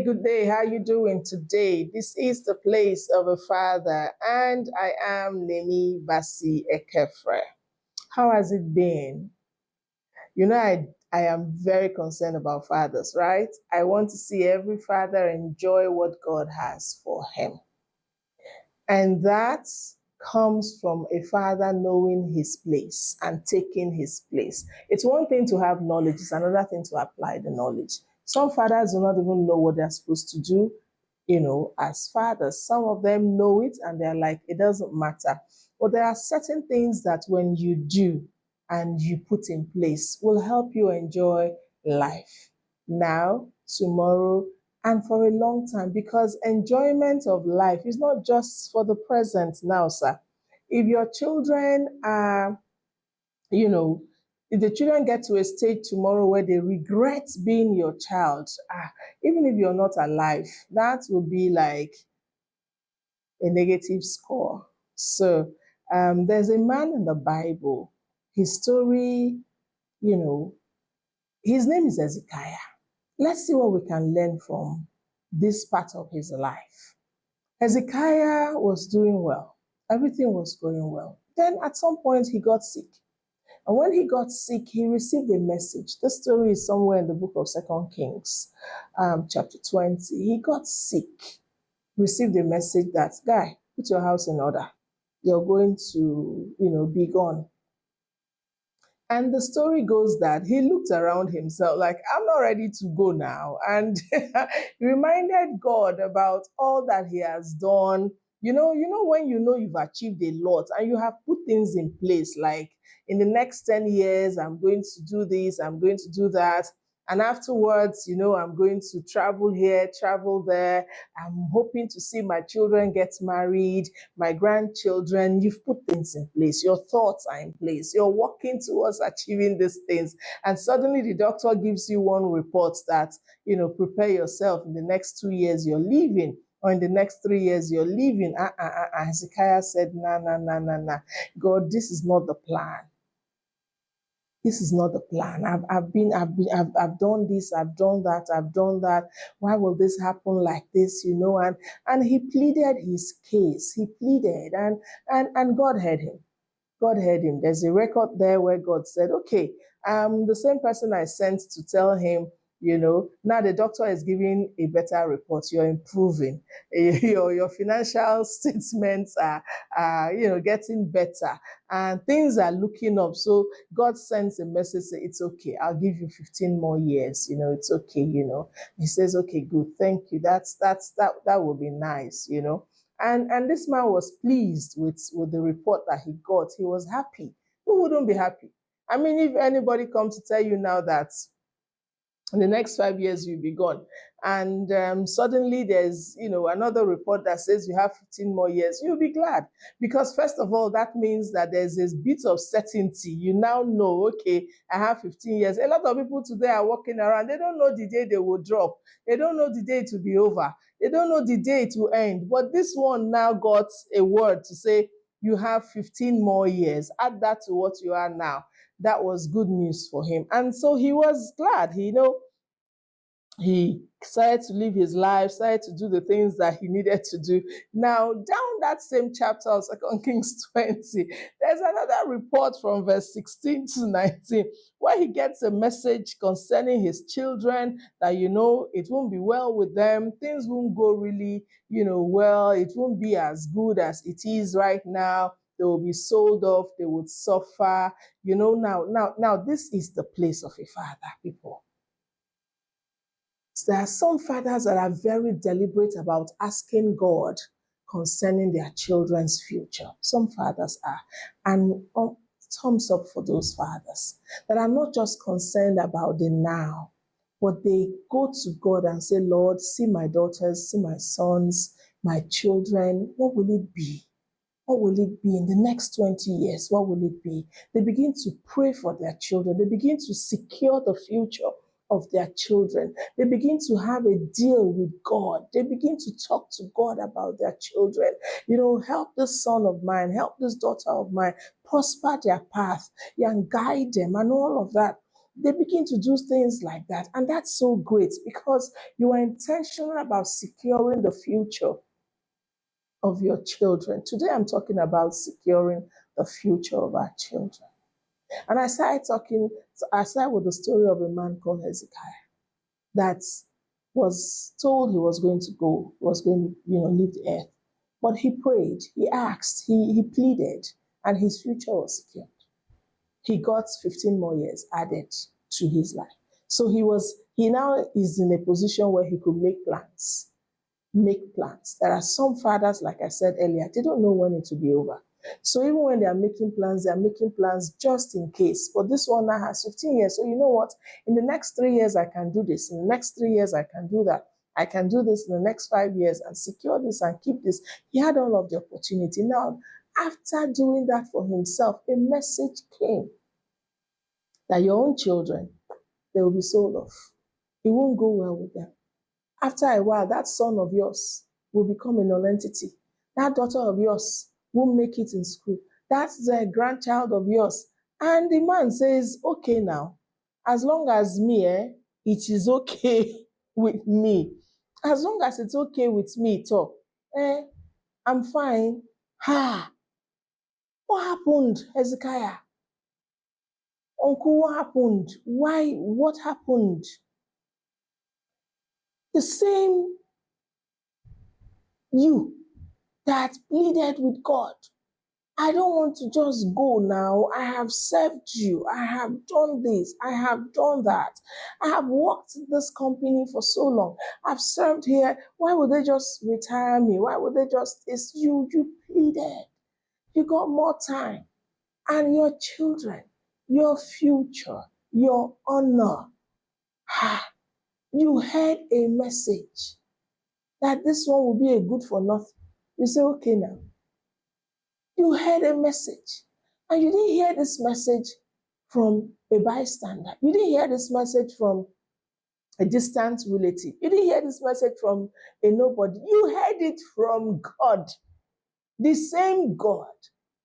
Good day. How you doing today? This is the place of a father, and I am Nemi Basi Ekefre. How has it been? I am very concerned about fathers, right? I want to see every father enjoy what God has for him. And that comes from a father knowing his place and taking his place. It's one thing to have knowledge, it's another thing to apply the knowledge. Some fathers do not even know what they're supposed to do, as fathers. Some of them know it and they're like, it doesn't matter. But there are certain things that when you do and you put in place will help you enjoy life now, tomorrow, and for a long time, because enjoyment of life is not just for the present now, sir. If your children are, if the children get to a stage tomorrow where they regret being your child, even if you're not alive, that will be like a negative score. So there's a man in the Bible. His story, his name is Hezekiah. Let's see what we can learn from this part of his life. Hezekiah was doing well. Everything was going well. Then at some point he got sick. And when he got sick, he received a message. The story is somewhere in the book of 2 Kings, chapter 20. He got sick, received a message that, guy, put your house in order. You're going to, be gone. And the story goes that he looked around himself like, I'm not ready to go now. And he reminded God about all that he has done. When you've achieved a lot and you have put things in place, like in the next 10 years, I'm going to do this, I'm going to do that. And afterwards, I'm going to travel here, travel there. I'm hoping to see my children get married, my grandchildren. You've put things in place. Your thoughts are in place. You're working towards achieving these things. And suddenly the doctor gives you one report that, prepare yourself. In the next 2 years, you're leaving. Or in the next 3 years, you're leaving. Hezekiah said, nah. God, this is not the plan. This is not the plan. I've done this, I've done that. Why will this happen like this? And he pleaded his case. He pleaded, and God heard him. God heard him. There's a record there where God said, okay, the same person I sent to tell him, now the doctor is giving a better report. You're improving. Your financial statements are getting better, and things are looking up. So God sends a message, say, it's okay. I'll give you 15 more years. It's okay. He says, okay, good. Thank you. That would be nice. And this man was pleased with the report that he got. He was happy. Who wouldn't be happy? I mean, if anybody comes to tell you now that in the next 5 years you'll be gone, and suddenly there's another report that says you have 15 more years, you'll be glad, because first of all, that means that there's this bit of certainty. You now know, okay, I have 15 years. A lot of people today are walking around, they don't know the day they will drop, they don't know the day it will be over, they don't know the day it will end. But this one now got a word to say you have 15 more years. Add that to what you are now. That was good news for him. And so he was glad. He started to live his life, started to do the things that he needed to do. Now, down that same chapter of 2 Kings 20, there's another report from verse 16 to 19, where he gets a message concerning his children that, it won't be well with them. Things won't go really, well. It won't be as good as it is right now. They will be sold off. They would suffer. Now, this is the place of a father, people. There are some fathers that are very deliberate about asking God concerning their children's future. Some fathers are. And thumbs up for those fathers that are not just concerned about the now, but they go to God and say, Lord, see my daughters, see my sons, my children. What will it be? What will it be in the next 20 years? What will it be? They begin to pray for their children. They begin to secure the future of their children. They begin to have a deal with God. They begin to talk to God about their children. Help this son of mine, help this daughter of mine, prosper their path, and guide them and all of that. they begin to do things like that. And that's so great because you are intentional about securing the future of your children. Today, I'm talking about securing the future of our children. And I started with the story of a man called Hezekiah that was told he was going to go, was going to, leave the earth. But he prayed, he asked, he pleaded, and his future was secured. He got 15 more years added to his life. So he now is in a position where he could make plans. Make plans. There are some fathers, like I said earlier, they don't know when it will be over. So even when they are making plans just in case. But this one now has 15 years. So you know what? In the next 3 years, I can do this. In the next 3 years, I can do that. I can do this in the next 5 years and secure this and keep this. He had all of the opportunity. Now, after doing that for himself, a message came that your own children, they will be sold off. It won't go well with them. After a while, that son of yours will become a nonentity. That daughter of yours won't make it in school. That's the grandchild of yours. And the man says, okay now, as long as it is okay with me. As long as it's okay with me, talk. I'm fine. What happened, Hezekiah? Uncle, what happened? Why? What happened? The same you that pleaded with God. I don't want to just go now. I have served you. I have done this. I have done that. I have worked in this company for so long. I've served here. Why would they just retire me? Why would they just, it's you pleaded. You got more time. And your children, your future, your honor. You heard a message that this one will be a good for nothing. You say, okay now. You heard a message. And you didn't hear this message from a bystander. You didn't hear this message from a distant relative. You didn't hear this message from a nobody. You heard it from God. The same God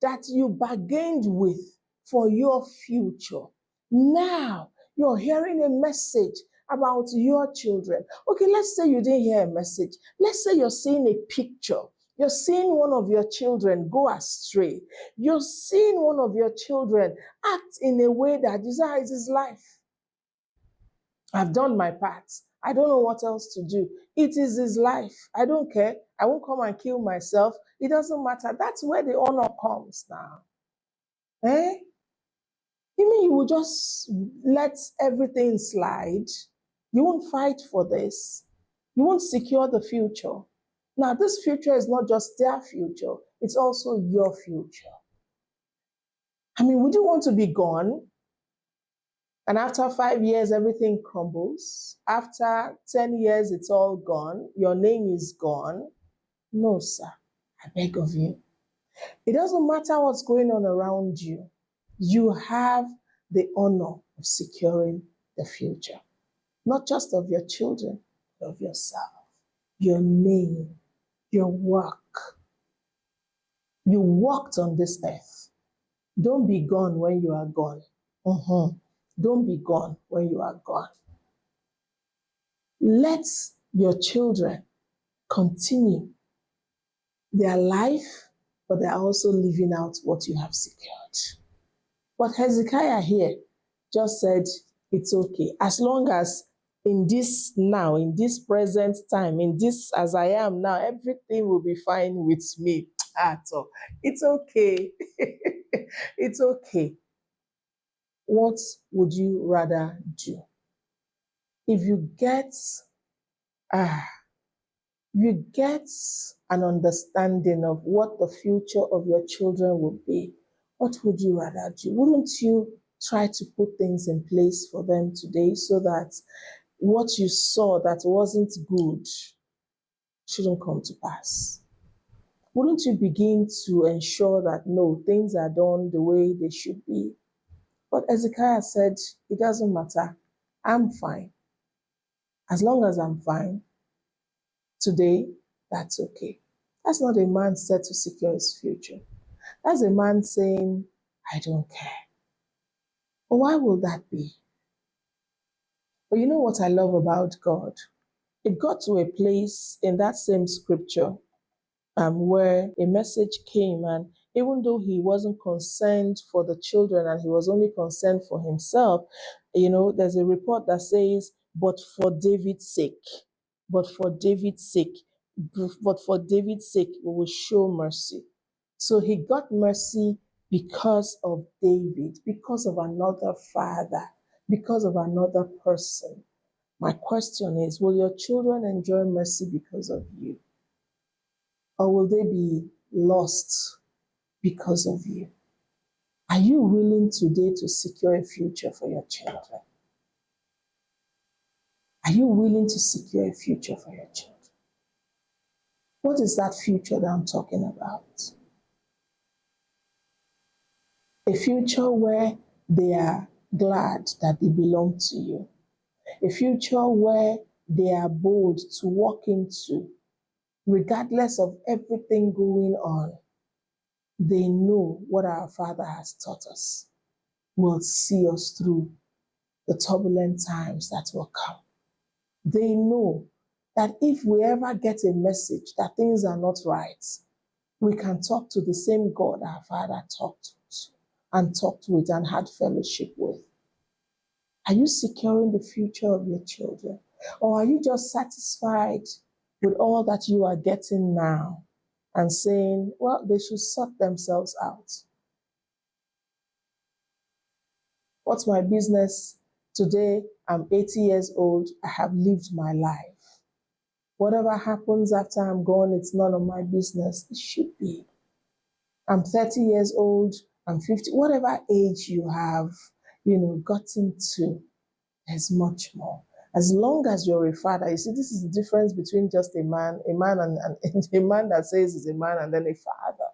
that you bargained with for your future. Now you're hearing a message about your children. Okay, let's say you didn't hear a message. Let's say you're seeing a picture. You're seeing one of your children go astray. You're seeing one of your children act in a way that desires his life. I've done my part. I don't know what else to do. It is his life. I don't care. I won't come and kill myself. It doesn't matter. That's where the honor comes now. You mean you will just let everything slide? You won't fight for this. You won't secure the future. Now, this future is not just their future. It's also your future. I mean, would you want to be gone? And after 5 years, everything crumbles. After 10 years, it's all gone. Your name is gone. No, sir. I beg of you. It doesn't matter what's going on around you. You have the honor of securing the future. Not just of your children, but of yourself. Your name, your work. You walked on this earth. Don't be gone when you are gone. Don't be gone when you are gone. Let your children continue their life, but they're also living out what you have secured. But Hezekiah here just said, it's okay. As long as in this now, in this present time, in this as I am now, everything will be fine with me. So it's okay. It's okay. What would you rather do? If you get an understanding of what the future of your children will be, what would you rather do? Wouldn't you try to put things in place for them today so that what you saw that wasn't good shouldn't come to pass? Wouldn't you begin to ensure that, no, things are done the way they should be? But Hezekiah said, it doesn't matter. I'm fine. As long as I'm fine today, that's okay. That's not a man set to secure his future. That's a man saying, I don't care. But why will that be? But you know what I love about God? It got to a place in that same scripture where a message came, and even though he wasn't concerned for the children and he was only concerned for himself, there's a report that says, but for David's sake, but for David's sake, but for David's sake, we will show mercy. So he got mercy because of David, because of another father, because of another person. My question is, will your children enjoy mercy because of you? Or will they be lost because of you? Are you willing today to secure a future for your children? Are you willing to secure a future for your children? What is that future that I'm talking about? A future where they are glad that they belong to you. A future where they are bold to walk into, regardless of everything going on. They know what our Father has taught us will see us through the turbulent times that will come. They know that if we ever get a message that things are not right, we can talk to the same God our Father talked with and had fellowship with. Are you securing the future of your children? Or are you just satisfied with all that you are getting now and saying, well, they should sort themselves out? What's my business? Today, I'm 80 years old. I have lived my life. Whatever happens after I'm gone, it's none of my business. It should be. I'm 30 years old. I'm 50. Whatever age you have, gotten to, there's much more. As long as you're a father, you see, this is the difference between just a man and a man that says he's a man and then a father.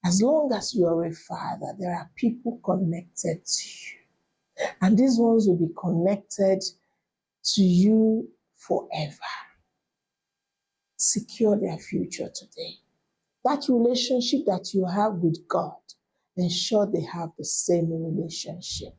As long as you are a father, there are people connected to you. And these ones will be connected to you forever. Secure their future today. That relationship that you have with God, ensure they have the same relationship.